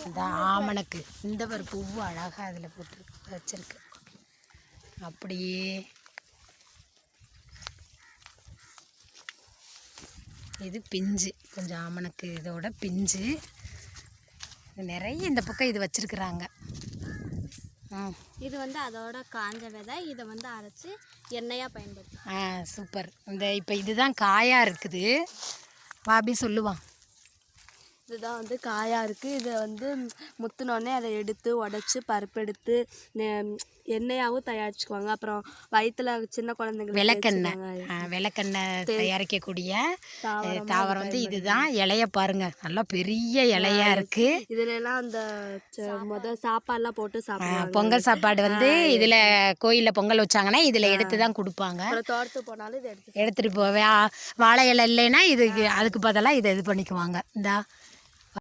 இந்த ஆமணக்கு இந்த ஒரு பூவு அழகாக அதில் போட்டு வச்சிருக்கு. அப்படியே இது பிஞ்சு, கொஞ்சம் ஆமணக்கு இதோட பிஞ்சு நிறைய இந்த பக்கம் இது வச்சிருக்கிறாங்க. இது வந்து அதோட காஞ்ச விதை, இதை வந்து அரைச்சி எண்ணெயாக பயன்படுத்து. சூப்பர். இந்த இப்போ இதுதான் காயாக இருக்குது. பாபி சொல்லுவான். இதுதான் வந்து காயாக இருக்குது. இதை வந்து முத்துனோடனே அதை எடுத்து உடச்சி பருப்பு எடுத்து எண்ணெயாகவும் தயாரிச்சுக்குவாங்க. அப்புறம் வயிற்றுல சின்ன குழந்தைங்களுக்கு விளக்கெண்ணெய் தயாரிக்கக்கூடிய தாவரம் வந்து இதுதான். இலைய பாருங்க, நல்லா பெரிய இலையா இருக்கு. இதுலலாம் அந்த சாப்பாடுலாம் போட்டு சாப்பிடுவாங்க. பொங்கல் சாப்பாடு வந்து இதில் கோயிலில் பொங்கல் வச்சாங்கன்னா இதில் எடுத்து தான் கொடுப்பாங்க. தோட்டத்து போனாலும் இதை எடுத்துகிட்டு போவேன். வாழை இலை இல்லைன்னா இதுக்கு அதுக்கு பதிலாக இதை இது பண்ணிக்குவாங்க. இந்தா